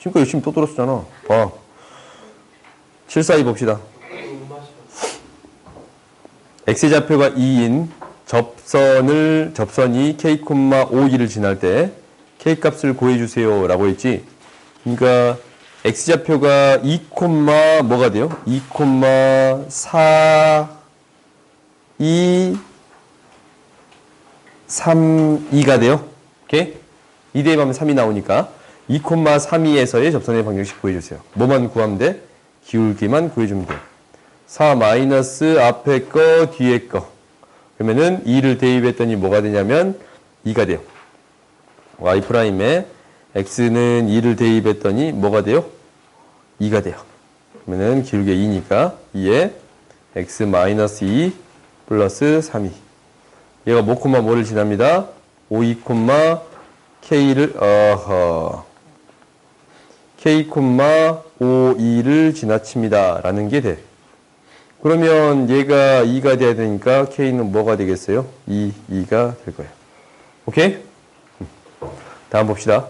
지금까지 열심히 또 들었었잖아. 봐. 742 봅시다. x좌표가 2인 접선이 k, 5,2를 지날 때 k 값을 구해주세요 라고 했지. 그러니까 x좌표가 2, 뭐가 돼요? 2, 4, 2, 3, 2가 돼요. 오케이? 2 대입하면 3이 나오니까 2, 3, 2에서의 접선의 방정식 구해주세요. 뭐만 구하면 돼? 기울기만 구해주면 돼. 4 마이너스 앞에 거 뒤에 거. 그러면은 2를 대입했더니 뭐가 되냐면 2가 돼요. y'에 x는 2를 대입했더니 뭐가 돼요? 2가 돼요. 그러면은 기울기가 2니까 2에 x 마이너스 2 플러스 3이. 얘가 뭐를 지납니다. 5, 2, k를 k, 5, 2를 지나칩니다. 라는 게 돼. 그러면 얘가 2가 돼야 되니까 k는 뭐가 되겠어요? 2가 될 거예요. 오케이? 다음 봅시다.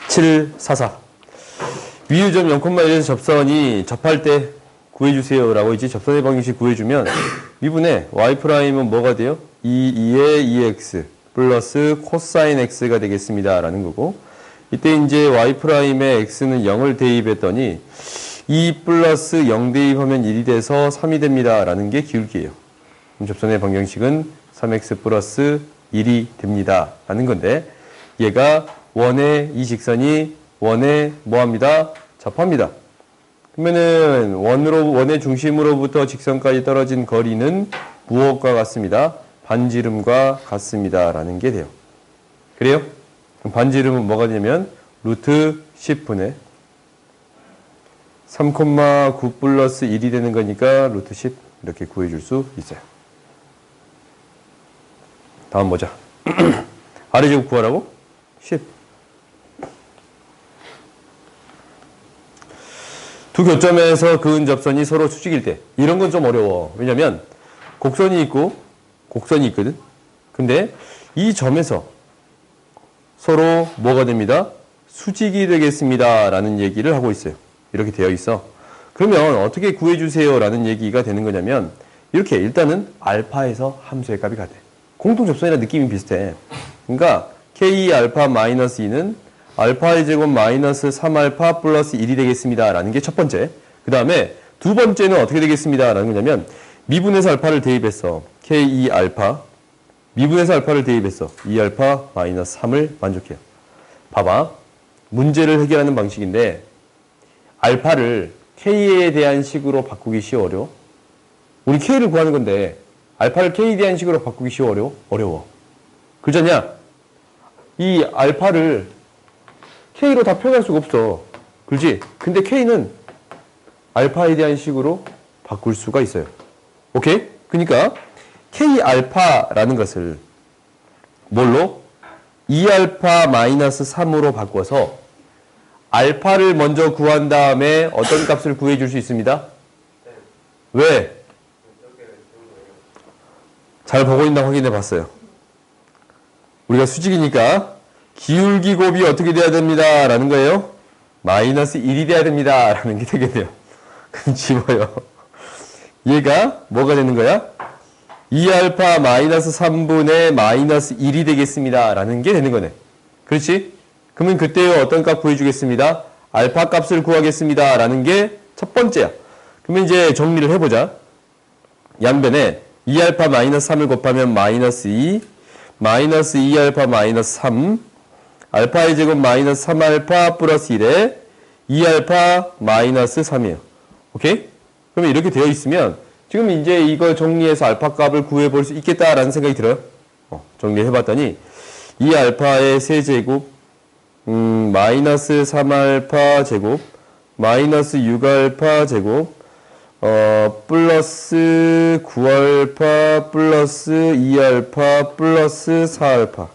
744. 위유점 0,1에서 접선이 접할 때 구해주세요 라고 했지. 접선의 방정식 구해주면 미분의 y'은 뭐가 돼요? 2의 2x 플러스 코사인 x가 되겠습니다 라는 거고, 이때 이제 y'의 x는 0을 대입했더니 2 플러스 0 대입하면 1이 돼서 3이 됩니다 라는 게 기울기예요. 그럼 접선의 방정식은 3x 플러스 1이 됩니다 라는 건데, 얘가 이 직선이 원에 뭐합니다? 접합니다. 그러면은 원의 중심으로부터 직선까지 떨어진 거리는 무엇과 같습니다? 반지름과 같습니다 라는 게 돼요. 그래요? 그럼 반지름은 뭐가 되냐면 루트 10분의 3,9 플러스 1이 되는 거니까 루트 10 이렇게 구해줄 수 있어요. 다음 보자. 아래제곱 구하라고? 10. 두 교점에서 그은 접선이 서로 수직일 때, 이런 건 좀 어려워. 왜냐면 곡선이 있고 곡선이 있거든. 근데 이 점에서 서로 뭐가 됩니다? 수직이 되겠습니다 라는 얘기를 하고 있어요. 이렇게 되어 있어. 그러면 어떻게 구해주세요 라는 얘기가 되는 거냐면, 이렇게 일단은 알파에서 함수의 값이 같아. 공통접선이랑 느낌이 비슷해. 그러니까 k 알파 마이너스 2는 알파의 제곱 마이너스 3알파 플러스 1이 되겠습니다 라는 게 첫 번째. 그 다음에 두 번째는 어떻게 되겠습니다 라는 거냐면, 미분해서 알파를 대입했어. k 알파 미분해서 알파를 대입했어. 2알파 마이너스 3을 만족해요. 봐봐. 문제를 해결하는 방식인데 알파를 k에 대한 식으로 바꾸기 쉬워, 어려워? 우리 k를 구하는 건데 알파를 k에 대한 식으로 바꾸기 쉬워, 어려워? 어려워. 그러잖냐? 이 알파를 k로 다 표현할 수가 없어. 그렇지? 근데 k는 알파에 대한 식으로 바꿀 수가 있어요. 오케이? 그러니까 k 알파라는 것을 뭘로? 2알파 마이너스 3으로 바꿔서 알파를 먼저 구한 다음에 어떤 값을 구해줄 수 있습니다. 왜? 잘 보고 있나 확인해 봤어요. 우리가 수직이니까 기울기 곱이 어떻게 돼야 됩니다 라는 거예요. 마이너스 1이 돼야 됩니다 라는 게 되게 돼요. 그럼 집어요. 얘가 뭐가 되는 거야? 2알파 마이너스 3분의 마이너스 1이 되겠습니다 라는 게 되는 거네. 그렇지? 그러면 그때 어떤 값 구해주겠습니다. 알파 값을 구하겠습니다 라는 게 첫 번째야. 그러면 이제 정리를 해보자. 양변에 2알파 마이너스 3을 곱하면 마이너스 2, 마이너스 2알파 마이너스 3, 알파의 제곱 마이너스 3알파 플러스 1에 2알파 마이너스 3이에요. 오케이? 그러면 이렇게 되어 있으면 지금 이제 이거 정리해서 알파 값을 구해볼 수 있겠다라는 생각이 들어요. 정리해봤더니 2알파의 세제곱 마이너스 3알파 제곱 마이너스 6알파 제곱 플러스 9알파 플러스 2알파 플러스 4알파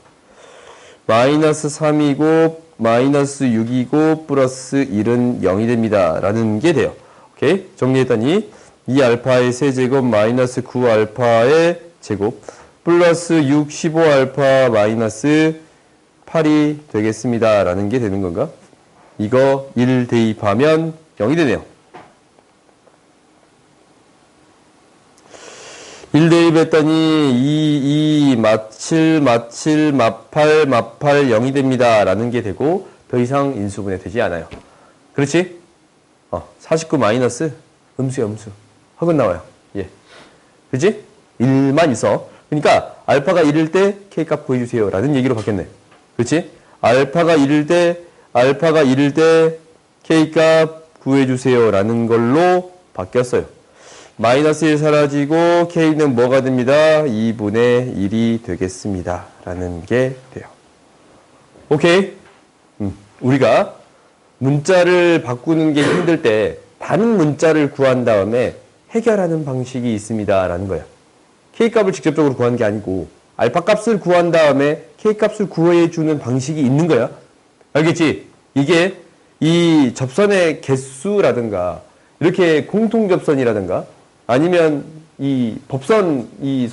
마이너스 3이고 마이너스 6이고 플러스 1은 0이 됩니다 라는 게 돼요. 오케이? 정리했더니 2알파의 세제곱 마이너스 9알파의 제곱 플러스 6, 15알파 마이너스 8이 되겠습니다. 라는 게 되는 건가? 이거 1 대입하면 0이 되네요. 1 대입했더니 2, 7, 7, 8, 8, 0이 됩니다. 라는 게 되고 더 이상 인수분해 되지 않아요. 그렇지? 49 마이너스 음수야, 음수. 헉은 나와요. 예. 그치? 1만 있어. 그러니까 알파가 1일 때 K값 구해주세요. 라는 얘기로 바뀌었네. 그렇지? 알파가 1일 때 K값 구해주세요. 라는 걸로 바뀌었어요. 마이너스 1 사라지고 K는 뭐가 됩니다? 2분의 1이 되겠습니다. 라는 게 돼요. 오케이? 우리가 문자를 바꾸는 게 힘들 때 다른 문자를 구한 다음에 해결하는 방식이 있습니다. 라는 거야. K값을 직접적으로 구하는 게 아니고 알파 값을 구한 다음에 K값을 구해주는 방식이 있는 거야. 알겠지? 이게 이 접선의 개수라든가 이렇게 공통접선이라든가 아니면 이 법선, 이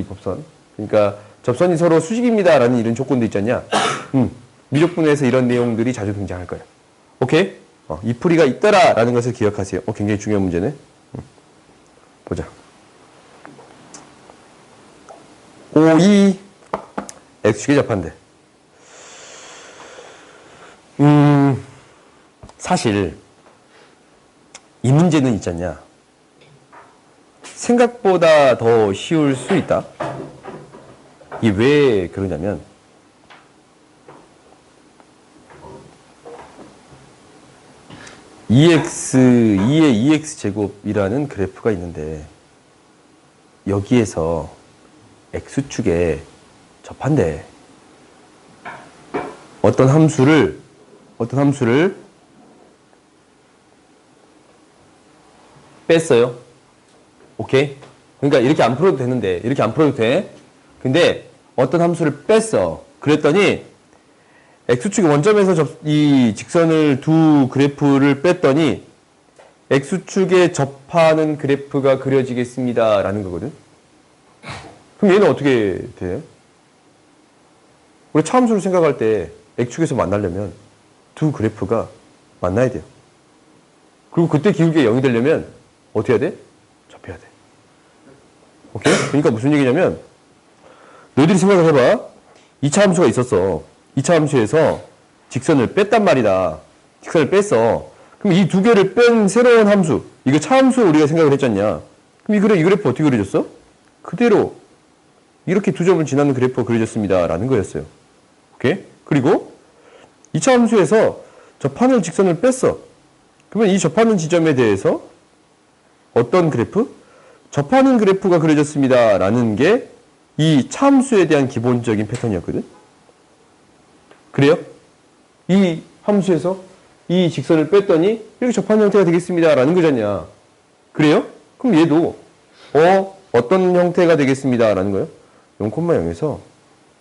법선. 그러니까 접선이 서로 수직입니다. 라는 이런 조건도 있잖냐. 미적분에서 이런 내용들이 자주 등장할 거예요. 오케이? 이 풀이가 있더라. 라는 것을 기억하세요. 굉장히 중요한 문제네. 보자. 5, 2, X축의 접한대. 사실, 이 문제는 있잖냐. 생각보다 더 쉬울 수 있다. 이게 왜 그러냐면, EX, 2의 EX제곱이라는 그래프가 있는데, 여기에서 X축에 접한대. 어떤 함수를 뺐어요. 오케이? 그러니까 이렇게 안 풀어도 되는데, 이렇게 안 풀어도 돼. 근데 어떤 함수를 뺐어. 그랬더니 X축의 원점에서 이 직선을 두 그래프를 뺐더니 X축에 접하는 그래프가 그려지겠습니다. 라는 거거든. 그럼 얘는 어떻게 돼? 우리 차함수를 생각할 때 X축에서 만나려면 두 그래프가 만나야 돼요. 그리고 그때 기울기가 0이 되려면 어떻게 해야 돼? 접해야 돼. 오케이? 그러니까 무슨 얘기냐면 너희들이 생각을 해봐. 2차 함수가 있었어. 2차 함수에서 직선을 뺐단 말이다. 직선을 뺐어. 그럼 이 두 개를 뺀 새로운 함수, 이거 차함수 우리가 생각을 했잖냐. 그럼 이 그래프 어떻게 그려졌어? 그대로 이렇게 두 점을 지나는 그래프가 그려졌습니다. 라는 거였어요. 오케이? 그리고 2차 함수에서 접하는 직선을 뺐어. 그러면 이 접하는 지점에 대해서 어떤 그래프? 접하는 그래프가 그려졌습니다. 라는 게 이 차함수에 대한 기본적인 패턴이었거든. 그래요? 이 함수에서 이 직선을 뺐더니 이렇게 접하는 형태가 되겠습니다. 라는 거잖냐. 그래요? 그럼 얘도 어떤 형태가 되겠습니다. 라는 거예요. 0,0에서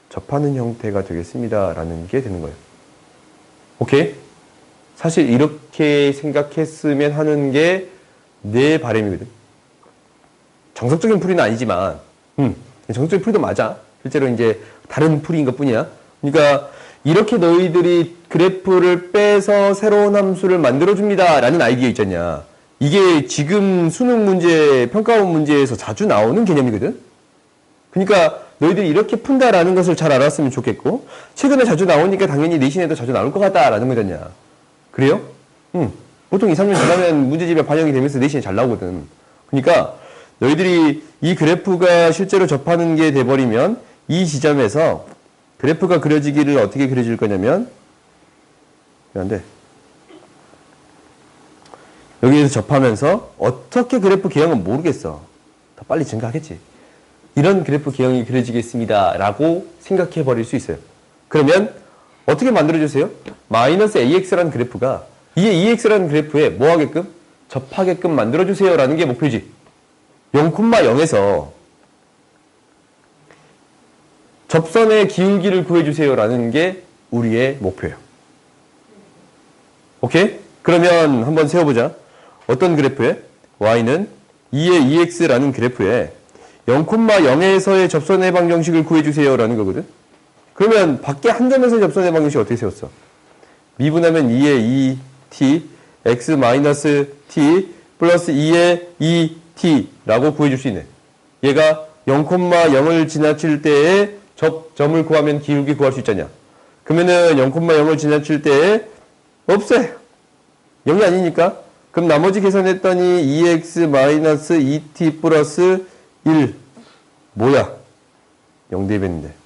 접하는 형태가 되겠습니다. 라는 게 되는 거예요. 오케이? 사실 이렇게 생각했으면 하는 게 내 바람이거든. 정석적인 풀이는 아니지만, 정석적인 풀이도 맞아. 실제로 이제 다른 풀이인 것 뿐이야. 그러니까 이렇게 너희들이 그래프를 빼서 새로운 함수를 만들어줍니다. 라는 아이디어 있잖냐. 이게 지금 수능 문제, 평가원 문제에서 자주 나오는 개념이거든. 그러니까 너희들이 이렇게 푼다라는 것을 잘 알았으면 좋겠고, 최근에 자주 나오니까 당연히 내신에도 자주 나올 것 같다라는 거잖냐. 그래요? 보통 2, 3년 지나면 문제집에 반영이 되면서 내신에 잘 나오거든. 그러니까 너희들이 이 그래프가 실제로 접하는 게 돼버리면 이 지점에서 그래프가 그려지기를 어떻게 그려질 거냐면, 안 돼. 여기에서 접하면서 어떻게 그래프 개형은 모르겠어. 더 빨리 증가하겠지. 이런 그래프 개형이 그려지겠습니다. 라고 생각해 버릴 수 있어요. 그러면 어떻게 만들어주세요? 마이너스 AX라는 그래프가 이 EX라는 그래프에 뭐 하게끔? 접하게끔 만들어주세요. 라는 게 목표지. 0,0에서 접선의 기울기를 구해주세요. 라는 게 우리의 목표예요. 오케이? 그러면 한번 세워보자. 어떤 그래프에? Y는 2의 EX라는 그래프에 0,0에서의 접선의 방정식을 구해주세요. 라는 거거든. 그러면 밖에 한 점에서 접선의 방정식 어떻게 세웠어? 미분하면 2의 2t x 마이너스 t 플러스 2의 2t라고 구해줄 수 있네. 얘가 0,0을 지나칠 때에 접점을 구하면 기울기 구할 수 있잖냐. 그러면은 0,0을 지나칠 때에 없어요. 0이 아니니까. 그럼 나머지 계산했더니 2x 마이너스 2t 플러스 1 뭐야? 0 대입했는데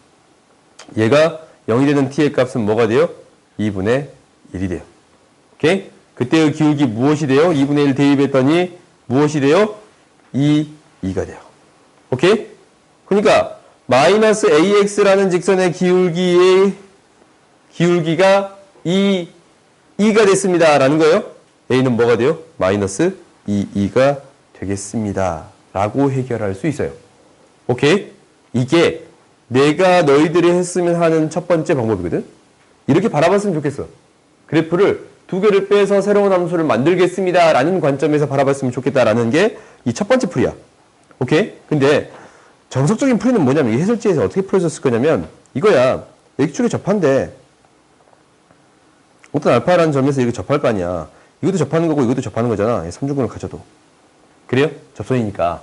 얘가 0이 되는 t의 값은 뭐가 돼요? 2분의 1이 돼요. 오케이? 그때의 기울기 무엇이 돼요? 2분의 1 대입했더니 무엇이 돼요? 2가 돼요. 오케이? 그러니까 마이너스 ax라는 직선의 기울기가 2가 됐습니다. 라는 거예요. a는 뭐가 돼요? 마이너스 2가 되겠습니다. 라고 해결할 수 있어요. 오케이? 이게 내가 너희들이 했으면 하는 첫 번째 방법이거든. 이렇게 바라봤으면 좋겠어. 그래프를 두 개를 빼서 새로운 함수를 만들겠습니다. 라는 관점에서 바라봤으면 좋겠다라는 게 이 첫 번째 풀이야. 오케이? 근데 정석적인 풀이는 뭐냐면 이 해설지에서 어떻게 풀어졌을 거냐면 이거야. x축에 접한데 어떤 알파라는 점에서 이렇게 접할 거 아니야. 이것도 접하는 거고 이것도 접하는 거잖아. 삼중근을 가져도. 그래요? 접선이니까.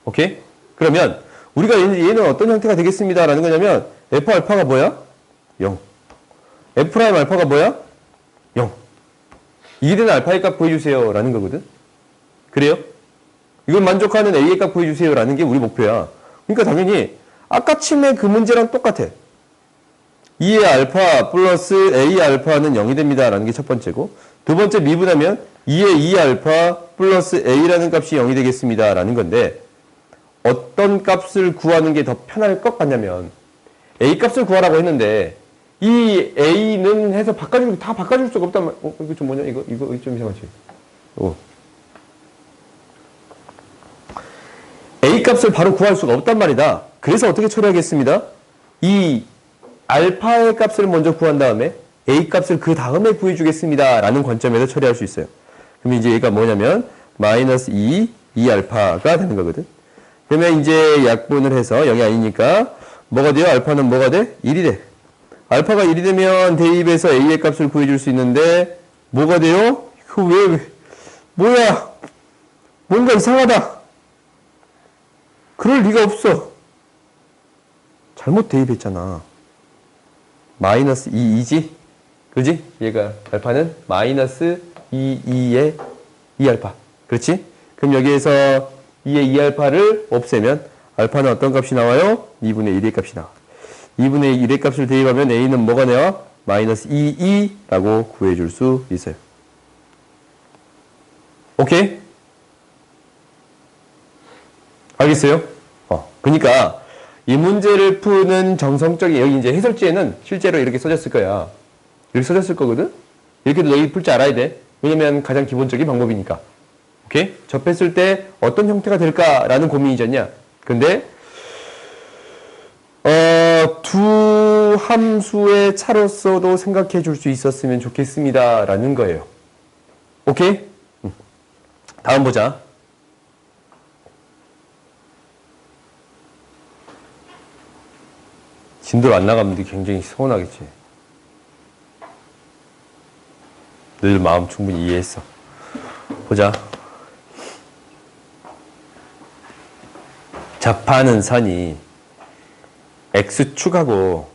오케이? 그러면 우리가 얘는 어떤 형태가 되겠습니다. 라는 거냐면 f 알파가 뭐야? 0. f 프라임 알파가 뭐야? 0. 이게 되는 알파의 값 구해주세요. 라는 거거든. 그래요? 이걸 만족하는 a의 값 구해주세요. 라는 게 우리 목표야. 그러니까 당연히 아까 침의 그 문제랑 똑같아. 2의 알파 플러스 a 알파는 0이 됩니다. 라는 게 첫 번째고 두 번째 미분하면 2의 2 알파 플러스 a라는 값이 0이 되겠습니다. 라는 건데 어떤 값을 구하는 게 더 편할 것 같냐면 a 값을 구하라고 했는데 이 a는 해서 다 바꿔줄 수가 없단 말이야. 이거 좀 뭐냐? 이거 좀 이상하지? a 값을 바로 구할 수가 없단 말이다. 그래서 어떻게 처리하겠습니다? 이 알파의 값을 먼저 구한 다음에 a 값을 그 다음에 구해주겠습니다. 라는 관점에서 처리할 수 있어요. 그럼 이제 얘가 뭐냐면 마이너스 2 알파가 되는 거거든. 그러면 이제 약분을 해서 0이 아니니까 뭐가 돼요? 알파는 뭐가 돼? 1이 돼. 알파가 1이 되면 대입해서 a의 값을 구해줄 수 있는데 뭐가 돼요? 이거 뭐야? 뭔가 이상하다. 그럴 리가 없어. 잘못 대입했잖아. 마이너스 2지? 그지? 얘가 알파는 마이너스 2의 2알파. 그렇지? 그럼 여기에서 2의 2알파를 없애면 알파는 어떤 값이 나와요? 2분의 1의 값이 나와. 2분의 1의 값을 대입하면 a는 뭐가 나와? 마이너스 2라고 구해줄 수 있어요. 오케이? 알겠어요? 그러니까 이 문제를 푸는 정성적인 여기 이제 해설지에는 실제로 이렇게 써졌을 거야. 이렇게 써졌을 거거든? 이렇게도 너희 풀 줄 알아야 돼. 왜냐면 가장 기본적인 방법이니까. 오케이? 접했을 때 어떤 형태가 될까라는 고민이잖냐. 근데 두 함수의 차로서도 생각해 줄 수 있었으면 좋겠습니다. 라는 거예요. 오케이? 다음 보자. 진도를 안 나가면 굉장히 서운하겠지. 너희들 마음 충분히 이해했어. 보자. 접하는 선이 X축하고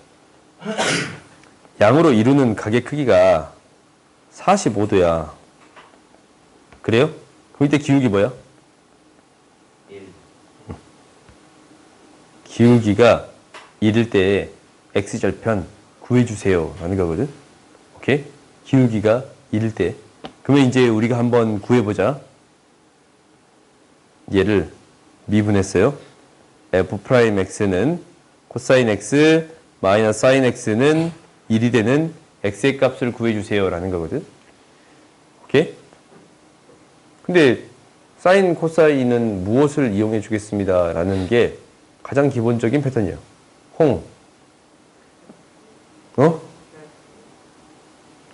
양으로 이루는 각의 크기가 45도야. 그래요? 그럼 이때 기울기 뭐야? 1. 기울기가 1일 때 X절편 구해주세요. 라는 거거든. 오케이? 기울기가 1일 때. 그러면 이제 우리가 한번 구해보자. 얘를 미분했어요. f'x는 코사인 x 마이너스 사인 x는 1이 되는 x의 값을 구해주세요. 라는 거거든. 오케이? 근데 사인, 코사인은 무엇을 이용해 주겠습니다. 라는 게 가장 기본적인 패턴이에요.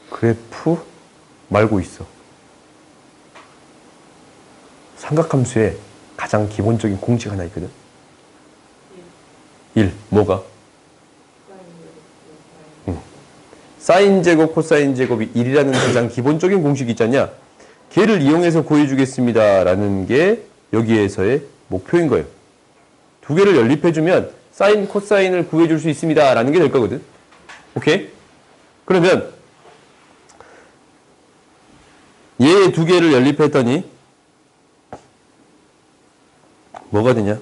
그래프 말고 있어. 삼각함수에 가장 기본적인 공식 하나 있거든. 1. 뭐가? 사인 제곱, 코사인 제곱이 1이라는 가장 기본적인 공식이 있잖냐. 걔를 이용해서 구해주겠습니다. 라는 게 여기에서의 목표인 거예요. 두 개를 연립해주면 사인, 코사인을 구해줄 수 있습니다. 라는 게 될 거거든. 오케이? 그러면 얘 두 개를 연립했더니 뭐가 되냐?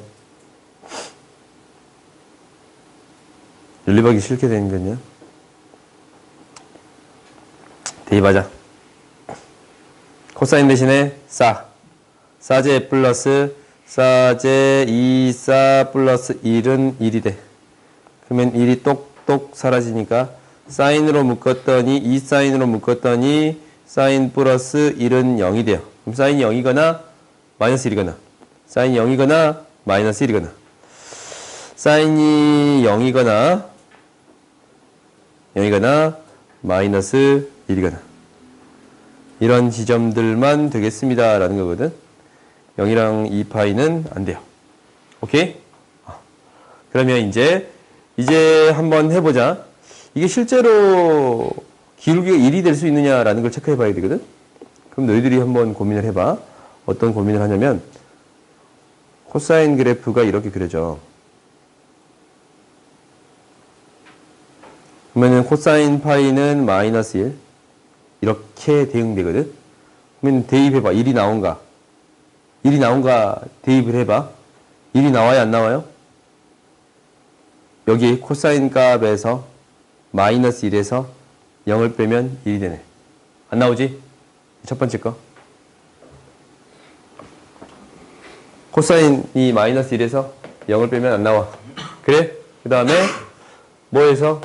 연립하기 싫게 되는 거냐? 대입하자. 코사인 대신에 사제 플러스 사제 2사 플러스 1은 1이 돼. 그러면 1이 똑똑 사라지니까 사인으로 묶었더니 2사인으로 묶었더니 사인 플러스 1은 0이 돼요. 그럼 사인이 0이거나 마이너스 1이거나 사인이 0이거나 마이너스 1이거나 사인이 0이거나 마이너스 1이거나 이런 지점들만 되겠습니다. 라는 거거든. 0이랑 2파이는 안 돼요. 오케이? 그러면 이제 한번 해보자. 이게 실제로 기울기가 1이 될 수 있느냐라는 걸 체크해 봐야 되거든. 그럼 너희들이 한번 고민을 해봐. 어떤 고민을 하냐면 코사인 그래프가 이렇게 그려져. 그러면 코사인 파이는 마이너스 1 이렇게 대응되거든. 그러면 대입해봐. 1이 나온가? 1이 나온가 대입을 해봐. 1이 나와요? 안 나와요? 여기 코사인 값에서 마이너스 1에서 0을 빼면 1이 되네. 안 나오지? 첫 번째 거. 코사인이 마이너스 1에서 0을 빼면 안 나와. 그래? 그 다음에 뭐에서?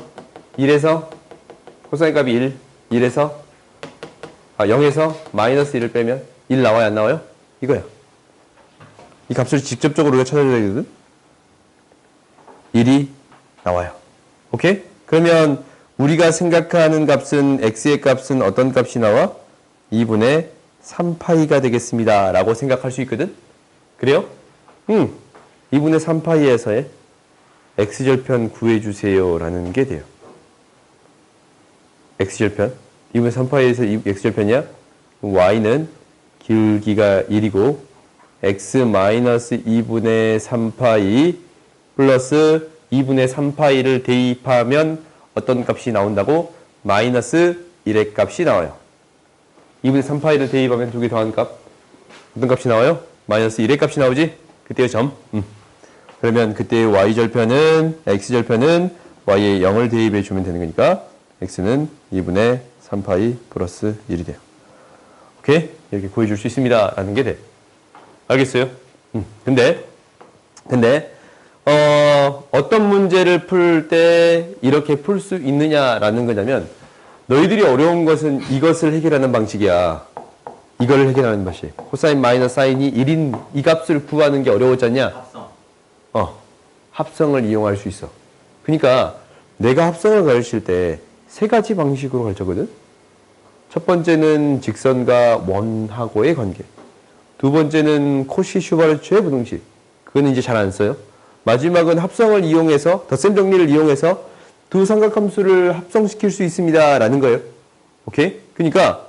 1에서 코사인 값이 1에서 0에서 마이너스 1을 빼면 1 나와요? 안 나와요? 이거야. 이 값을 직접적으로 우리가 찾아줘야 되거든? 1이 나와요. 오케이? 그러면 우리가 생각하는 값은 x의 값은 어떤 값이 나와? 2분의 3파이가 되겠습니다. 라고 생각할 수 있거든? 그래요? 2분의 3파이에서의 x절편 구해주세요. 라는 게 돼요. x절편. 2분의 3파이에서 x절편이야? y는 기울기가 1이고 x 마이너스 2분의 3파이 플러스 2분의 3파이를 대입하면 어떤 값이 나온다고? 마이너스 1의 값이 나와요. 2분의 3파이를 대입하면 두 개 더한 값. 어떤 값이 나와요? 마이너스 1의 값이 나오지? 그때의 점. 그러면 그때의 y절편은, x절편은 y에 0을 대입해 주면 되는 거니까 x는 2분의 3파이 플러스 1이 돼요. 오케이? 이렇게 구해줄 수 있습니다. 라는 게 돼. 알겠어요? 근데 어떤 문제를 풀 때 이렇게 풀 수 있느냐라는 거냐면 너희들이 어려운 것은 이것을 해결하는 방식이야. 이거를 해결하는 방식. 코사인 마이너스 사인이 1인 이 값을 구하는 게 어려웠잖냐? 합성. 합성을 이용할 수 있어. 그러니까 내가 합성을 가르칠 때 세 가지 방식으로 가르쳤거든. 첫 번째는 직선과 원하고의 관계. 두 번째는 코시-슈바르츠의 부등식. 그건 이제 잘 안 써요. 마지막은 합성을 이용해서, 덧셈 정리를 이용해서 두 삼각함수를 합성시킬 수 있습니다. 라는 거예요. 오케이? 그러니까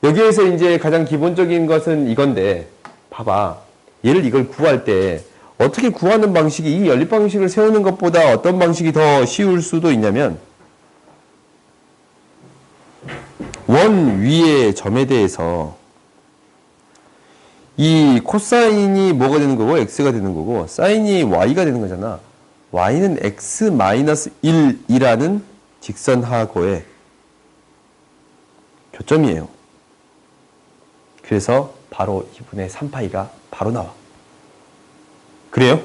여기에서 이제 가장 기본적인 것은 이건데, 봐봐. 이걸 구할 때 어떻게 구하는 방식이 이 연립 방식을 세우는 것보다 어떤 방식이 더 쉬울 수도 있냐면 원 위의 점에 대해서 이 코사인이 뭐가 되는 거고 x가 되는 거고 사인이 y가 되는 거잖아. y는 x-1이라는 직선하고의 교점이에요. 그래서 바로 2분의 3파이가 바로 나와. 그래요?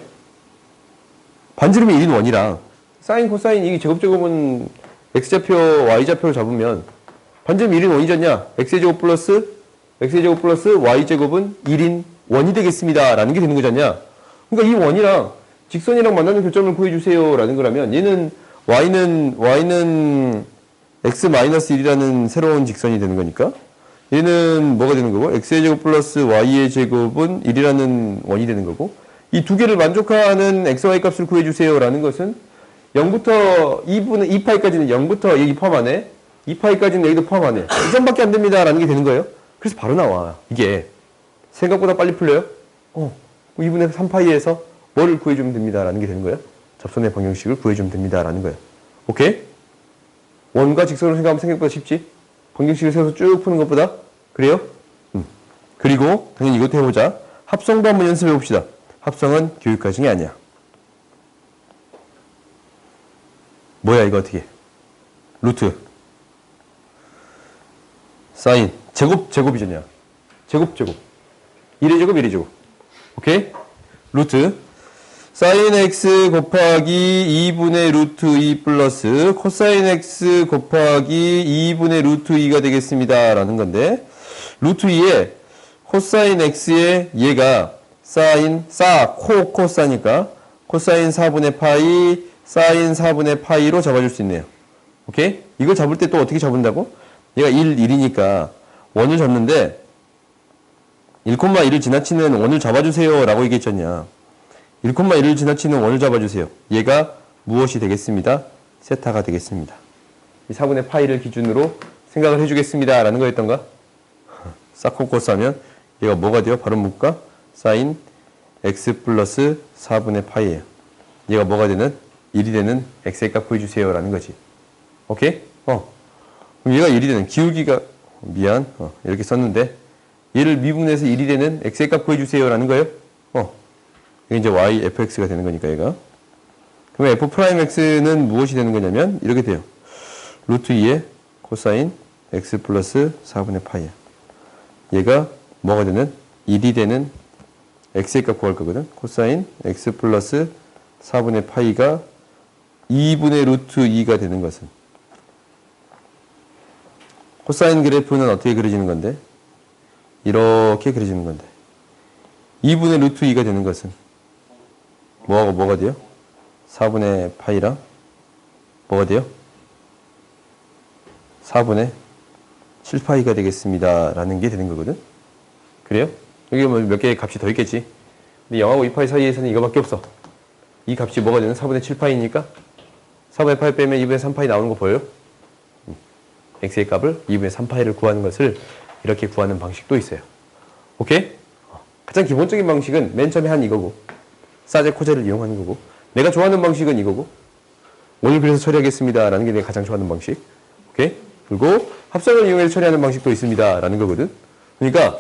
반지름이 1인 원이랑 사인, 코사인 이게 제곱제곱은 x좌표, y좌표를 잡으면 반지름 1인 원이잖냐? x제곱 플러스 y제곱은 1인 원이 되겠습니다. 라는 게 되는 거잖냐? 그러니까 이 원이랑 직선이랑 만나는 교점을 구해주세요. 라는 거라면 얘는 y는 x-1이라는 새로운 직선이 되는 거니까 얘는 뭐가 되는 거고 x의 제곱 플러스 y의 제곱은 1이라는 원이 되는 거고 이 두 개를 만족하는 x, y 값을 구해주세요. 라는 것은 0부터 2파이까지는 0부터 여기 포함하네. 2파이까지는 여기도 포함하네. 이 점밖에 안 됩니다. 라는 게 되는 거예요. 그래서 바로 나와. 이게 생각보다 빨리 풀려요. 2분의 3파이에서 뭐를 구해주면 됩니다. 라는 게 되는 거예요. 접선의 방정식을 구해주면 됩니다. 라는 거예요. 오케이? 원과 직선으로 생각하면 생각보다 쉽지? 방정식을 세워서 쭉 푸는 것보다? 그래요? 그리고 당연히 이것도 해보자. 합성도 한번 연습해 봅시다. 합성은 교육 과정이 아니야. 뭐야 이거 어떻게? 루트 사인 제곱이잖냐. 제곱 1의 제곱 1의 제곱. 오케이? 루트 사인 x 곱하기 2분의 루트 2 플러스 코사인 x 곱하기 2분의 루트 2가 되겠습니다. 라는 건데 루트 2에 코사인 x에 얘가 사인 코사니까 코사인 4분의 파이 사인 4분의 파이로 잡아줄 수 있네요. 오케이? 이걸 잡을 때 또 어떻게 잡는다고? 얘가 1이니까 원을 잡는데 1,1을 지나치는 원을 잡아주세요 라고 얘기했잖냐. 1,1을 지나치는 원을 잡아주세요. 얘가 무엇이 되겠습니다? 세타가 되겠습니다. 이 4분의 파이를 기준으로 생각을 해주겠습니다 라는 거였던가? 사코코스 하면 얘가 뭐가 돼요? 바로 묶을까? 사인 x 플러스 4분의 파이예요. 얘가 뭐가 되는? 1이 되는 x의 값 구해주세요 라는 거지. 오케이? 그럼 얘가 1이 되는 기울기가 이렇게 썼는데 얘를 미분해서 1이 되는 x의 값 구해주세요 라는 거예요. 이게 이제 y fx가 되는 거니까 얘가. 그러면 f 프라임 x는 무엇이 되는 거냐면 이렇게 돼요. 루트 2의 코사인 x 플러스 4분의 파이야. 얘가 뭐가 되는? 1이 되는 x의 값 구할 거거든. 코사인 x 플러스 4분의 파이가 2분의 루트 2가 되는 것은 코사인 그래프는 어떻게 그려지는 건데? 이렇게 그려지는 건데 2분의 루트 2가 되는 것은 뭐가 돼요? 4분의 파이랑 뭐가 돼요? 4분의 7파이가 되겠습니다. 라는 게 되는 거거든. 그래요? 여기 뭐 몇 개의 값이 더 있겠지. 근데 0하고 2파이 사이에서는 이거밖에 없어. 이 값이 뭐가 되는? 4분의 7파이니까 4분의 8 빼면 2분의 3파이 나오는 거 보여요? x의 값을 2분의 3파이를 구하는 것을 이렇게 구하는 방식도 있어요. 오케이? 가장 기본적인 방식은 맨 처음에 한 이거고 사제 코제를 이용하는 거고 내가 좋아하는 방식은 이거고 오늘 그래서 처리하겠습니다 라는 게 내가 가장 좋아하는 방식. 오케이? 그리고 합성을 이용해서 처리하는 방식도 있습니다 라는 거거든. 그러니까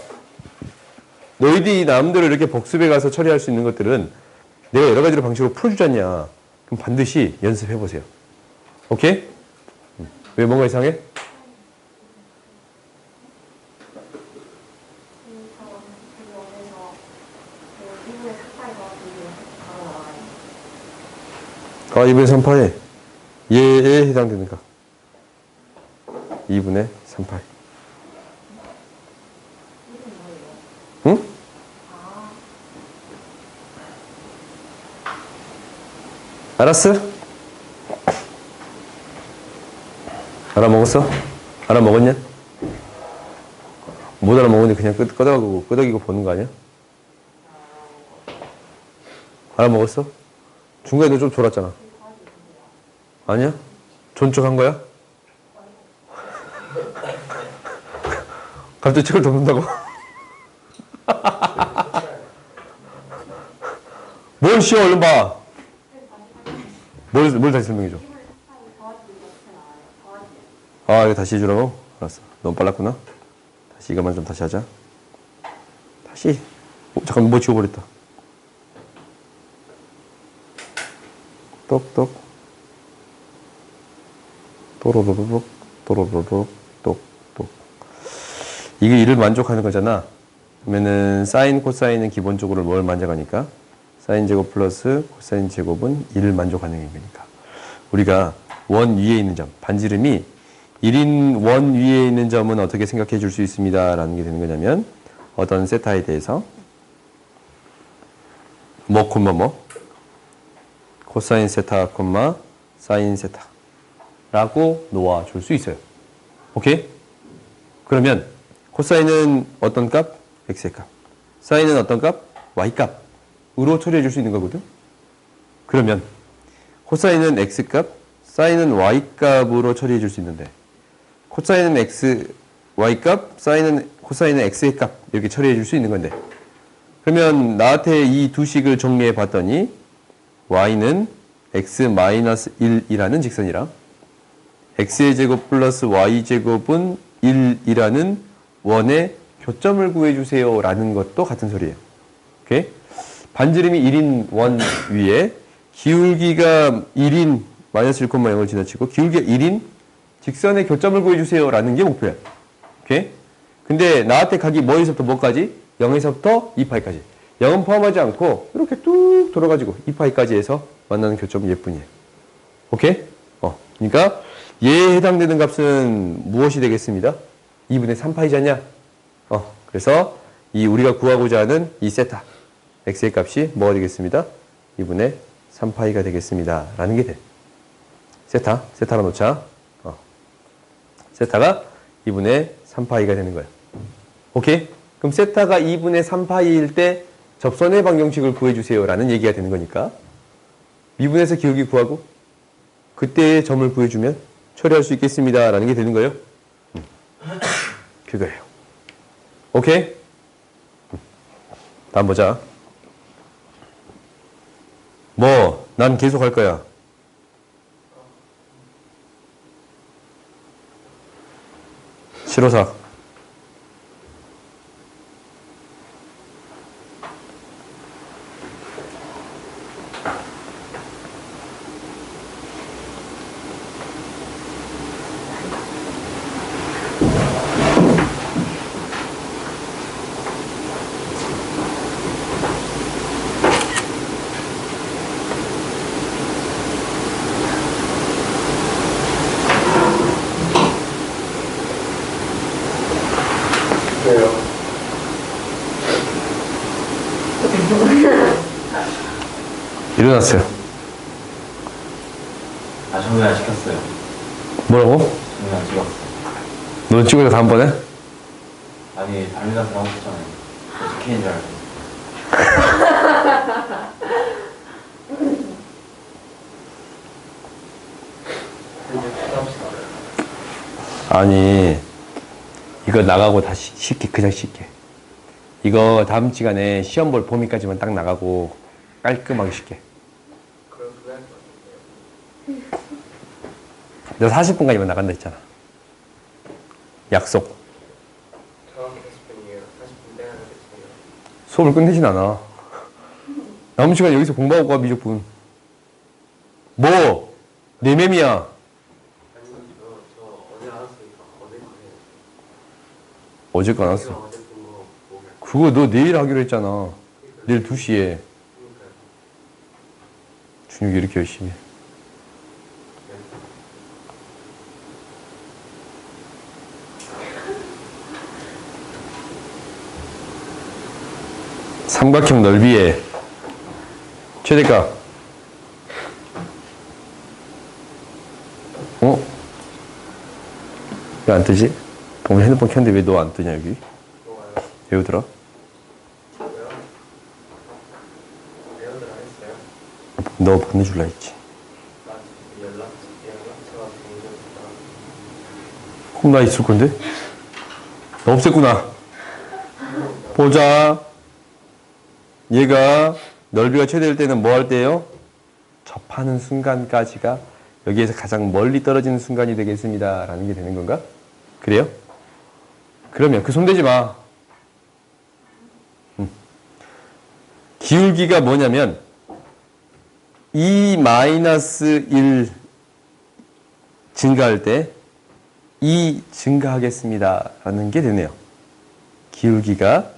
너희들이 남들을 이렇게 복습해 가서 처리할 수 있는 것들은 내가 여러 가지로 방식으로 풀어주잖냐. 그럼 반드시 연습해 보세요. 오케이? 왜 뭔가 이상해? 아, 2분의 3파이. 얘에 해당되는 값. 2분의 3파이. 응? 알았어? 알아먹었어? 알아먹었냐? 못 알아먹었는데 그냥 끄덕이고 보는 거 아니야? 알아먹었어? 중간에 너 좀 졸았잖아. 아니야? 존 척 한 거야? 갑자기 책을 덮는다고? 뭘 쉬어, 얼른 봐. 뭘 다시 설명해줘? 아, 이거 다시 해주라고? 알았어. 너무 빨랐구나. 다시 이것만 좀 다시 하자. 다시. 잠깐 뭐 지워버렸다. 똑똑. 또로로로록, 또로로록, 똑똑. 이게 1을 만족하는 거잖아. 그러면은 사인, 코사인은 기본적으로 뭘 만족하니까? 사인 제곱 플러스 코사인 제곱은 1을 만족하는 거니까. 우리가 원 위에 있는 점, 반지름이 1인 원 위에 있는 점은 어떻게 생각해 줄 수 있습니다. 라는 게 되는 거냐면 어떤 세타에 대해서 뭐 콤마 뭐 코사인 세타 콤마 사인 세타 라고 놓아줄 수 있어요. 오케이? 그러면 코사인은 어떤 값? x의 값. 사인은 어떤 값? y 값으로 처리해 줄 수 있는 거거든. 그러면 코사인은 x값, 사인은 y값으로 처리해 줄 수 있는데 코사인은 x, y값, 코사인은 x의 값 이렇게 처리해 줄 수 있는 건데 그러면 나한테 이 두 식을 정리해 봤더니 y는 x-1이라는 직선이랑 x의 제곱 플러스 y 제곱은 1이라는 원의 교점을 구해주세요 라는 것도 같은 소리예요. 오케이? 반지름이 1인 원 위에 기울기가 1인 마이너스 1,0을 지나치고 기울기가 1인 직선의 교점을 구해주세요 라는 게 목표야. 오케이? 근데 나한테 각이 뭐에서부터 뭐까지? 0에서부터 2파이까지. 0은 포함하지 않고 이렇게 뚝 돌아가지고 2파이까지 해서 만나는 교점은 얘뿐이에요. 오케이? 그러니까 얘에 해당되는 값은 무엇이 되겠습니다? 2분의 3파이잖냐? 그래서 이 우리가 구하고자 하는 이 세타 x의 값이 뭐가 되겠습니다? 2분의 3파이가 되겠습니다. 라는 게 돼. 세타로 놓자. 세타가 2분의 3파이가 되는 거야. 오케이? 그럼 세타가 2분의 3파이일 때 접선의 방정식을 구해주세요. 라는 얘기가 되는 거니까 미분에서 기울기 구하고 그때의 점을 구해주면 처리할 수 있겠습니다. 라는 게 되는 거예요. 그거예요. 오케이? 다음 보자. 난 계속 할 거야. 실호사. 일어났어요. 정리 안 시켰어요. 뭐라고? 정리 안 찍었어. 너 찍어서 다음번에? 아니, 발리다스 하고 싶잖아요. 어떻게 줄 알고. 아니, 이거 나가고 다시 쉽게, 그냥 쉽게. 이거 다음 시간에 시험 볼 범위까지만 딱 나가고 깔끔하게 쉽게. 너 40분까지만 나간다 했잖아. 약속. 정확히 40분이에요. 40분 내야 되겠어요. 수업을 끝내진 않아. 남은 시간 여기서 공부하고 가, 미적분. 뭐? 내 맴이야. 아니, 저 어제 알았으니까 어제 거예요. 어제 거 안 왔어. 어제 본거 보고. 그거 너 내일 하기로 했잖아. 내일 2시에. 그러니까요. 준혁이 이렇게 열심히 해. 삼각형 넓이의 최대값. 왜 안 뜨지? 동네 핸드폰 켰는데 왜 너 안 뜨냐, 여기? 뭐가요? 여기 들어? 저요? 연락을 안 했어요? 너 보내줄라 했지. 나 연락처가 굉장히 그럼 나 있을 건데? 너 없앴구나. 보자. 얘가 넓이가 최대일 때는 뭐 할 때요? 접하는 순간까지가 여기에서 가장 멀리 떨어지는 순간이 되겠습니다. 라는 게 되는 건가? 그래요? 그러면 그 손대지 마. 기울기가 뭐냐면 2-1 증가할 때 2 증가하겠습니다. 라는 게 되네요. 기울기가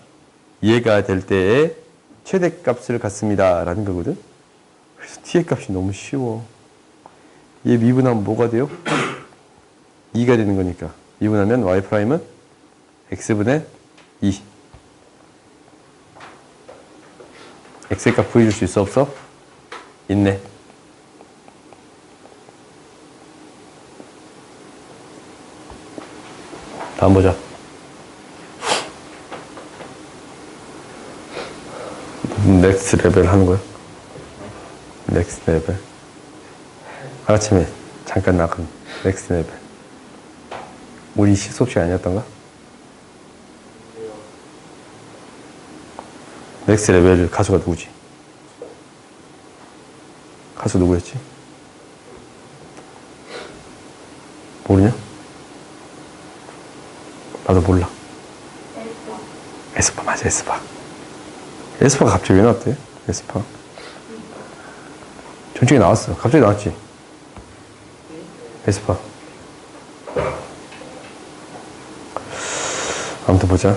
얘가 될 때의 최대값을 갖습니다. 라는 거거든. 그래서 t의 값이 너무 쉬워. 얘 미분하면 뭐가 돼요? 2가 되는 거니까. 미분하면 y'은 x분의 2. x의 값 구해줄 수 있어, 없어? 있네. 다음 보자. 넥스트 레벨 하는 거야? 넥스트 레벨. 아침에 잠깐 나간 넥스트 레벨. 우리 수업 시간 아니었던가? 넥스트 레벨 가수가 누구지? 가수 누구였지? 모르냐? 나도 몰라. 에스파 맞아, 에스파. 에스파가 갑자기 왜 나왔대? 에스파. 전적에 나왔어. 갑자기 나왔지. 에스파. 아무튼 보자.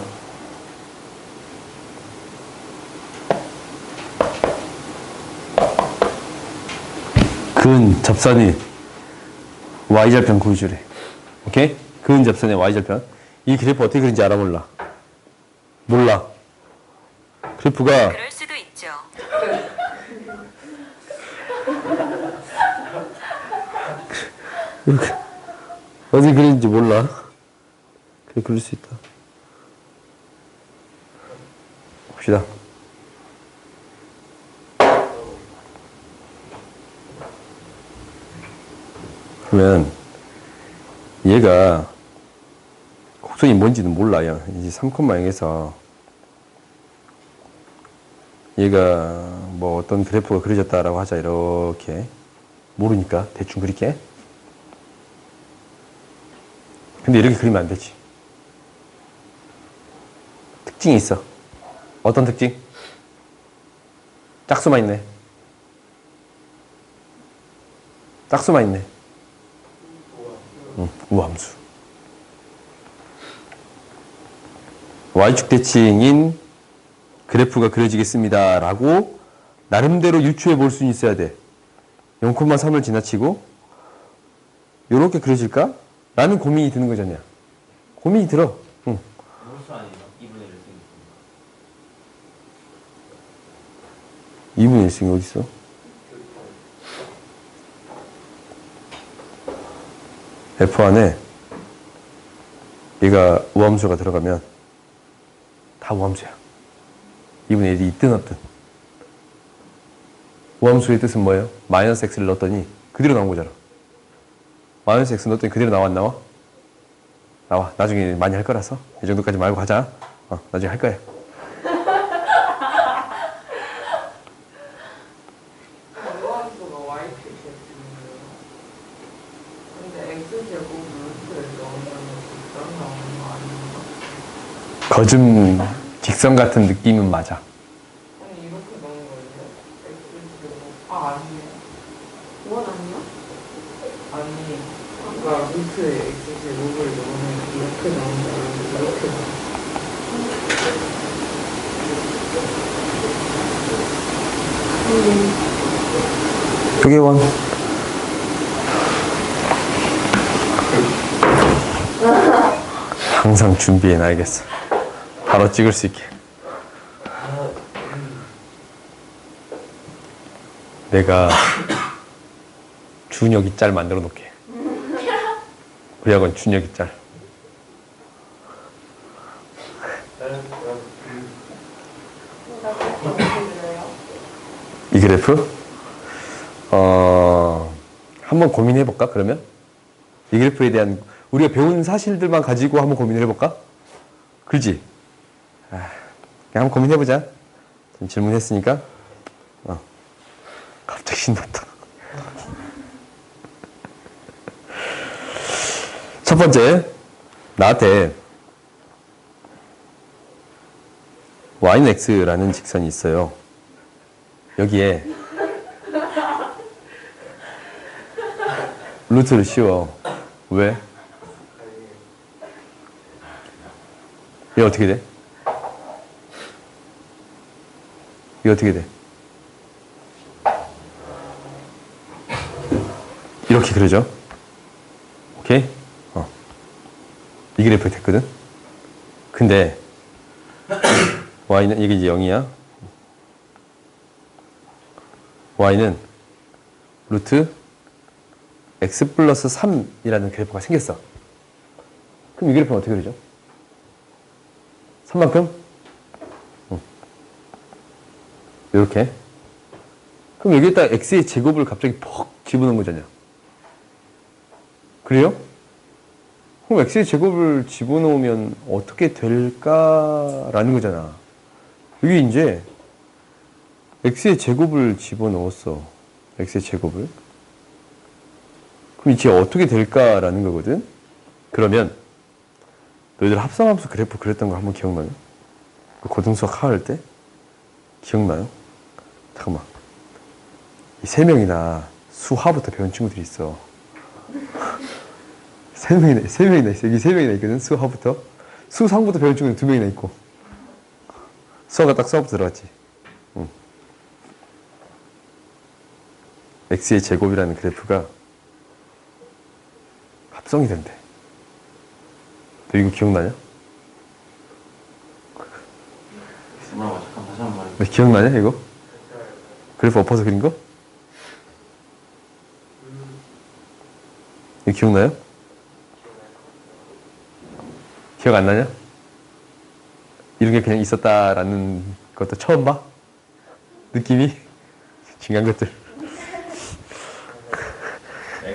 근 접선이 y절편 구해주래. 오케이? 근 접선의 y절편. 이 그래프 어떻게 그린지 알아 몰라? 몰라. 그래프가 그럴 수도 있죠. 어디 그린지 몰라. 그래 그릴 수 있다. 봅시다. 그러면 얘가 곡선이 뭔지는 몰라요. 이제 3,0에서 얘가 뭐 어떤 그래프가 그려졌다라고 하자. 이렇게 모르니까 대충 그릴게. 근데 이렇게 그리면 안 되지. 특징이 있어. 어떤 특징? 짝수만 있네. 짝수만 있네. 우함수. Y축 대칭인 그래프가 그려지겠습니다. 라고 나름대로 유추해 볼 수는 있어야 돼. 0,3을 지나치고 요렇게 그려질까? 라는 고민이 드는 거잖냐. 고민이 들어. 응. 무슨 아니에요? 2분의 1 쓰니까. 2분의 1승이 어딨어? F 안에 얘가 우함수가 들어가면 다 우함수야. 2분의 1이 있든 없든. 우함수의 뜻은 뭐예요? 마이너스 x를 넣었더니 그대로 나온 거잖아. 마이너스 x 넣었더니 그대로 나와 안 나와? 나와. 나중에 많이 할 거라서 이 정도까지 말고 하자. 나중에 할 거야. 우함수가 y축 대칭이에요. 근데 x제곱 루트에 넣으면 직선 나오는 거 아닌가? 거즘 직선 같은 느낌은 맞아. 아니 이렇게 넣은 거예요? x제곱 아니에요. 원 아니야? 아니 그러니까 루트에 x제곱을 넣으면 이렇게 나오는 거 아니고 이렇게 나와요. 그게 원. 항상 준비해 놔야겠어. 바로 찍을 수 있게. 내가 준혁이 짤 만들어 놓게. 우리 학원 준혁이 짤. 이 그래프? 한번 고민해 볼까, 그러면? 이 그래프에 대한 우리가 배운 사실들만 가지고 한번 고민을 해볼까? 그렇지? 그냥 한번 고민해보자. 질문했으니까. 갑자기 신났다. 첫 번째, 나한테 y는 x라는 직선이 있어요. 여기에 루트를 씌워. 왜? 얘 어떻게 돼? 이게 어떻게 돼? 이렇게 그려져. 오케이? 이 그래프가 됐거든? 근데 y는 이게 이제 0이야. y는 루트 x 플러스 3이라는 그래프가 생겼어. 그럼 이 그래프는 어떻게 그리죠? 3만큼? 이렇게. 그럼 여기에다 x의 제곱을 갑자기 퍽 집어넣은 거잖아. 그래요? 그럼 x의 제곱을 집어넣으면 어떻게 될까라는 거잖아. 여기 이제 x의 제곱을 집어넣었어. x의 제곱을. 그럼 이게 어떻게 될까라는 거거든. 그러면 너희들 합성함수 그래프 그렸던 거 한번 기억나요? 고등수학 하 할 때? 기억나요? 잠깐만. 이 세 명이나 수하부터 배운 친구들이 있어. 세 명이나 있어. 여기 세 명이나 있거든, 수하부터. 수상부터 배운 친구는 두 명이나 있고. 수하가 딱 수하부터 들어갔지. 응. x의 제곱이라는 그래프가 합성이 된대. 너 이거 기억나냐? 뭐라고 잠깐 다시 한번 말해. 너 기억나냐, 이거? 그래프 엎어서 그린 거? 이거 기억나요? 기억 안 나냐? 이런 게 그냥 있었다라는 것도 처음 봐? 느낌이? 중요한 것들.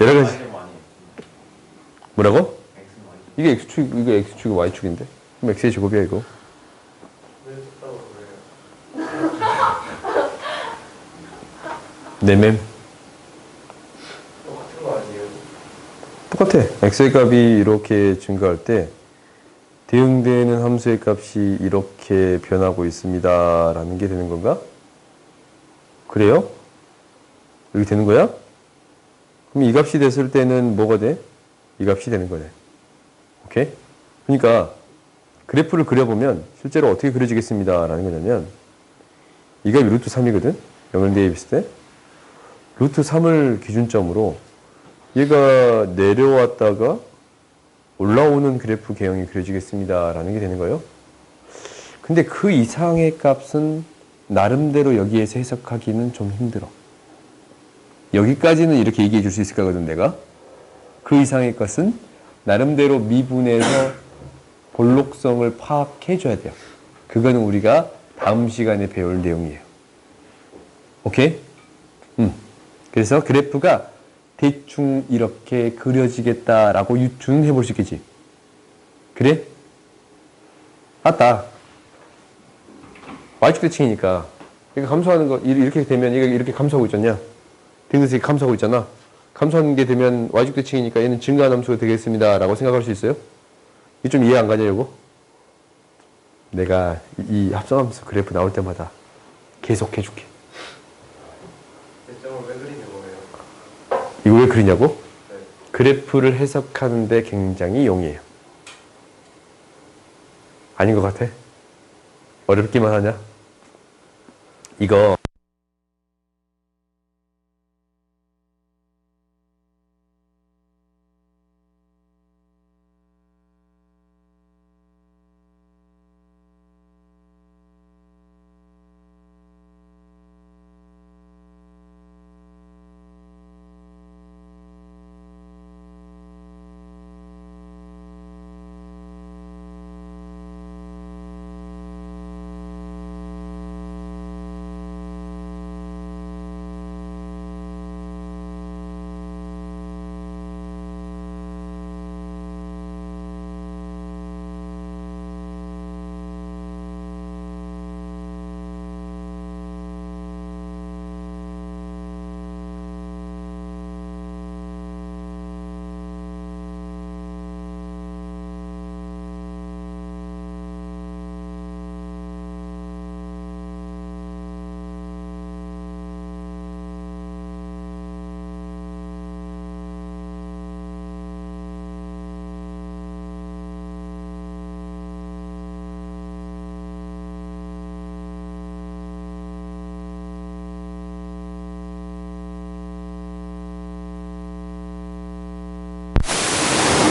여러 가지. 뭐라고? 이게 X축, 이거 X축이 Y축인데? 그럼 X의 제곱이야, 이거. 네맴. 똑같은 거 아니에요? 똑같아. X의 값이 이렇게 증가할 때 대응되는 함수의 값이 이렇게 변하고 있습니다. 라는 게 되는 건가? 그래요? 여기 되는 거야? 그럼 이 값이 됐을 때는 뭐가 돼? 이 값이 되는 거네. 오케이? 그러니까 그래프를 그려보면 실제로 어떻게 그려지겠습니다. 라는 거냐면 이 값이 루트 3이거든? 0을 대입했을 때 루트 3을 기준점으로 얘가 내려왔다가 올라오는 그래프 개형이 그려지겠습니다. 라는 게 되는 거예요. 근데 그 이상의 값은 나름대로 여기에서 해석하기는 좀 힘들어. 여기까지는 이렇게 얘기해 줄 수 있을 거거든, 내가. 그 이상의 것은 나름대로 미분해서 볼록성을 파악해 줘야 돼요. 그거는 우리가 다음 시간에 배울 내용이에요. 오케이? 그래서 그래프가 대충 이렇게 그려지겠다라고 유추는 해볼 수 있겠지. 그래? 맞다. y축 대칭이니까. 그러니까 감소하는 거, 이렇게 되면 얘가 이렇게 감소하고 있잖냐? 등등색이 감소하고 있잖아. 감소하는 게 되면 y축 대칭이니까 얘는 증가한 함수가 되겠습니다. 라고 생각할 수 있어요? 이게 좀 이해 안 가냐, 이거? 내가 이 합성함수 그래프 나올 때마다 계속 해줄게. 대점을 왜 그리는 거예요? 이거 왜 그리냐고? 네. 그래프를 해석하는데 굉장히 용이해요. 아닌 것 같아? 어렵기만 하냐? 이거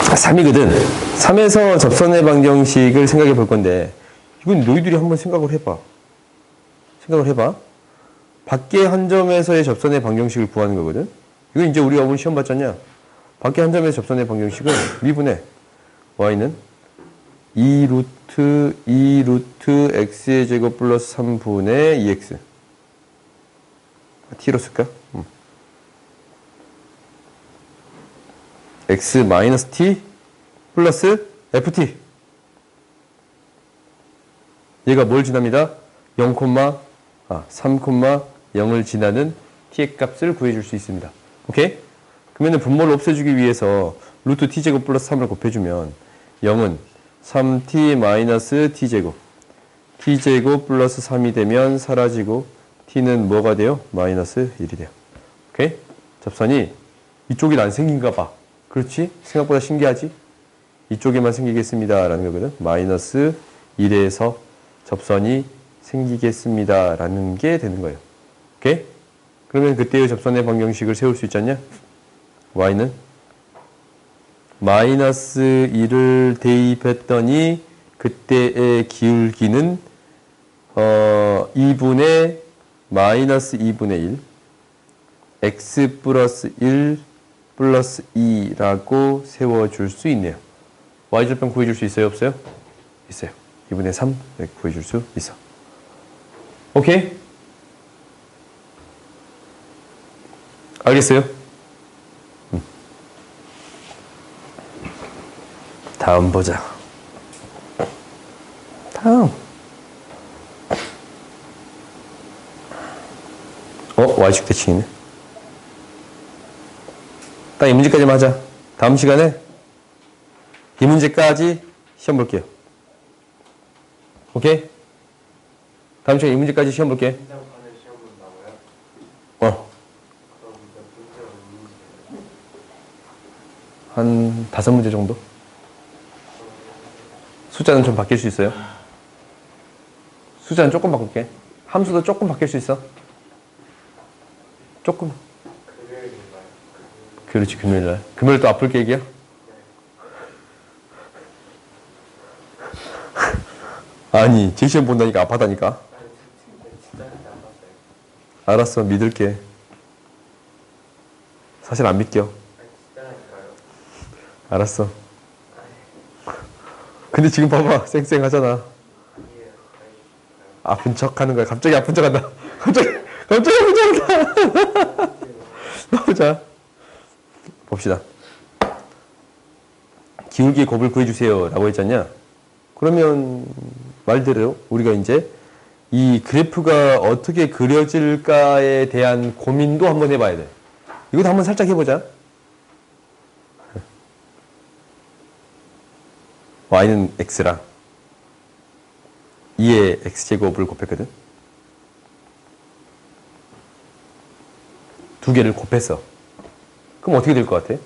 아, 3이거든. 3에서 접선의 방정식을 생각해 볼 건데 이건 너희들이 한번 생각을 해봐. 밖에 한 점에서의 접선의 방정식을 구하는 거거든. 이건 이제 우리가 오늘 시험 봤잖냐. 밖에 한 점에서 접선의 방정식은 미분해. y는 2루트 x의 제곱 플러스 3분의 2x. t로 쓸까? x 마이너스 t 플러스 ft. 얘가 뭘 지납니다? 3,0을 지나는 t의 값을 구해줄 수 있습니다. 오케이? 그러면 분모를 없애주기 위해서 루트 t제곱 플러스 3을 곱해주면 0은 3t 마이너스 t제곱 t제곱 플러스 3이 되면 사라지고 t는 뭐가 돼요? 마이너스 1이 돼요. 오케이? 접선이 이쪽이 안 생긴가 봐. 그렇지? 생각보다 신기하지? 이쪽에만 생기겠습니다 라는 거거든. 마이너스 1에서 접선이 생기겠습니다 라는 게 되는 거예요. 오케이? 그러면 그때의 접선의 방정식을 세울 수 있지 않냐? y는 마이너스 1을 대입했더니 그때의 기울기는 2분의 마이너스 2분의 1 x 플러스 1 플러스 2라고 세워줄 수 있네요. y절편 구해줄 수 있어요? 없어요? 있어요. 2분의 3 이렇게 구해줄 수 있어. 오케이? 알겠어요? 다음 보자. 다음. y축 대칭이네. 딱 이 문제까지만 하자. 다음 시간에 이 문제까지 시험 볼게요. 오케이? 다음 시간에 이 문제까지 시험 볼게. 인상판에 시험 본다고요? 그럼 몇 문제가 있는지 한 5문제 정도? 숫자는 좀 바뀔 수 있어요. 숫자는 조금 바꿀게. 함수도 조금 바뀔 수 있어. 조금. 금요일인가요? 그렇지, 금요일날. 금요일 또 아플 계획이야? 아니, 제 시험 본다니까 아파다니까. 아니 진짜 안 봤어요. 알았어, 믿을게. 사실 안 믿겨. 아니 진짜니까요. 알았어. 근데 지금 봐봐, 쌩쌩하잖아. 아니에요. 아픈 척 하는 거야. 갑자기 아픈 척 한다. 갑자기 아픈 척 한다. 보자. 봅시다. 기울기의 곱을 구해주세요. 라고 했잖냐? 그러면 말대로 우리가 이제 이 그래프가 어떻게 그려질까에 대한 고민도 한번 해봐야 돼. 이것도 한번 살짝 해보자. y는 x랑 2의 x제곱을 곱했거든. 두 개를 곱했어. 그럼 어떻게 될 것 같아?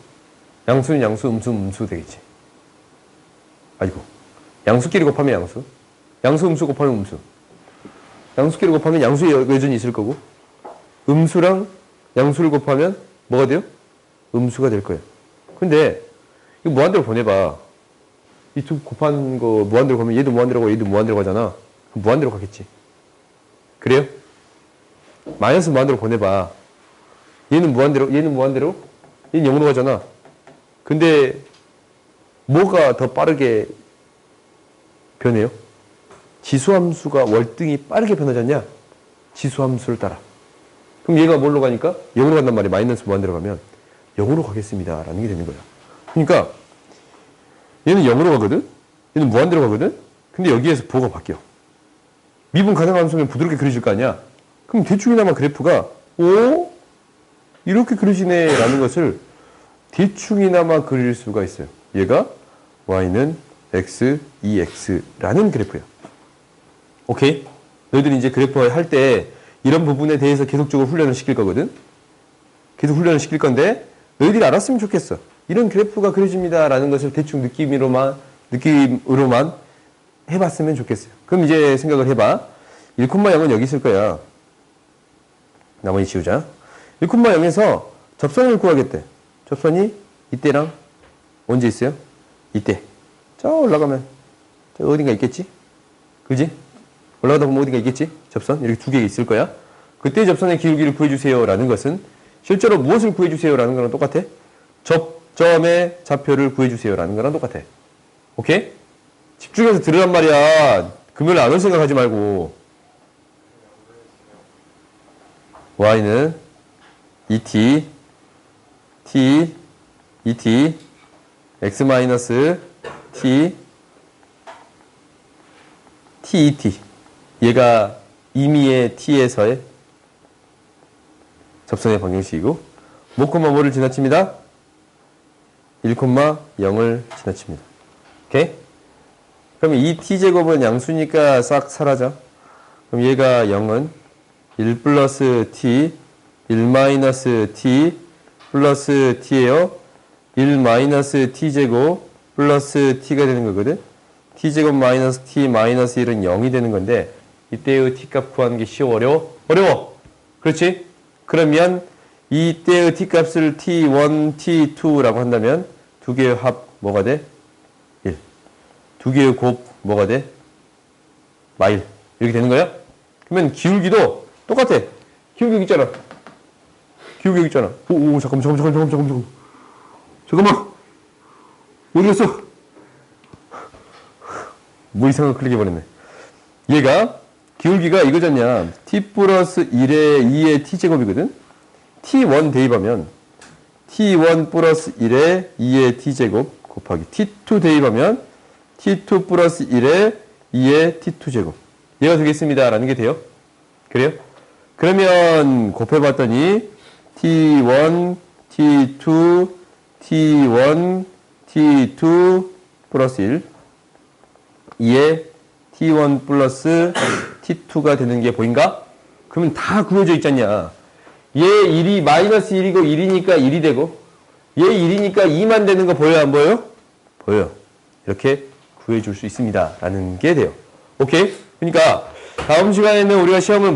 양수는 양수, 음수는 음수 되겠지. 아이고. 양수끼리 곱하면 양수. 양수, 음수 곱하면 음수. 양수끼리 곱하면 양수의 여전히 있을 거고, 음수랑 양수를 곱하면 뭐가 돼요? 음수가 될 거예요. 근데 이거 무한대로 보내봐. 이 두 곱한 거 무한대로 가면 얘도 무한대로 가고 얘도 무한대로 가잖아. 그럼 무한대로 가겠지. 그래요? 마이너스 무한대로 보내봐. 얘는 무한대로, 얘는 무한대로, 얘는 0으로 가잖아. 근데 뭐가 더 빠르게 변해요? 지수함수가 월등히 빠르게 변하지 않냐? 지수함수를 따라. 그럼 얘가 뭘로 가니까? 0으로 간단 말이야. 마이너스 무한대로 가면 0으로 가겠습니다. 라는 게 되는 거야. 그러니까 얘는 0으로 가거든? 얘는 무한대로 가거든? 근데 여기에서 부호가 바뀌어. 미분 가능한 함수면 부드럽게 그려질 거 아니야? 그럼 대충이나마 그래프가 이렇게 그려지네 라는 것을 대충이나마 그릴 수가 있어요. 얘가 y는 x, 2x라는 그래프야. 오케이? 너희들이 이제 그래프 할 때 이런 부분에 대해서 계속적으로 훈련을 시킬 거거든? 계속 훈련을 시킬 건데 너희들이 알았으면 좋겠어. 이런 그래프가 그려집니다 라는 것을 대충 느낌으로만 해봤으면 좋겠어요. 그럼 이제 생각을 해봐. 1,0은 여기 있을 거야. 나머지 지우자. 1,0에서 접선을 구하겠대. 접선이 이때랑 언제 있어요? 이때. 저 올라가면 저 어딘가 있겠지? 그지? 올라가다 보면 어딘가 있겠지? 접선 이렇게 두 개 있을 거야. 그때 접선의 기울기를 구해주세요 라는 것은 실제로 무엇을 구해주세요 라는 거랑 똑같아? 접점의 좌표를 구해주세요 라는 거랑 똑같아. 오케이? 집중해서 들으란 말이야. 금요일 안 올 생각하지 말고. y는 et, t, et, x 마이너스 t t 얘가 임의의 t에서의 접선의 방정식이고 뭐, 뭐를 지나칩니다? 1,0을 지나칩니다. 오케이? 그럼 이 t제곱은 양수니까 싹 사라져. 그럼 얘가 0은 1 플러스 t, 1 마이너스 t 플러스 t예요. 1 마이너스 t제곱 플러스 t가 되는 거거든. t제곱 마이너스 t 마이너스 1은 0이 되는 건데 이때의 t값 구하는 게 쉬워 어려워? 어려워. 그렇지? 그러면 이때의 t값을 t1, t2라고 한다면 두 개의 합 뭐가 돼? 1. 두 개의 곱 뭐가 돼? 마일. 이렇게 되는 거야? 그러면 기울기도 똑같아. 기울기 여기 있잖아. 기울기 여기 있잖아. 오, 잠깐만. 어디 갔어? 뭐 이상한 거 클릭해버렸네. 얘가 기울기가 이거잖냐. t 플러스 1에 2의 t제곱이거든. t1 대입하면 t1 플러스 1에 2의 t제곱 곱하기 t2 대입하면 t2 플러스 1에 2의 t2제곱. 얘가 되겠습니다. 라는 게 돼요. 그래요? 그러면 곱해봤더니 t1, t2, t1, t2 플러스 1 2에 t1 플러스 t2가 되는 게 보인가? 그러면 다 구해져 있잖냐. 얘 1이 마이너스 1이고 1이니까 1이 되고 얘 1이니까 2만 되는 거 보여요? 안 보여요? 보여요. 이렇게 구해줄 수 있습니다. 라는 게 돼요. 오케이? 그러니까 다음 시간에는 우리가 시험을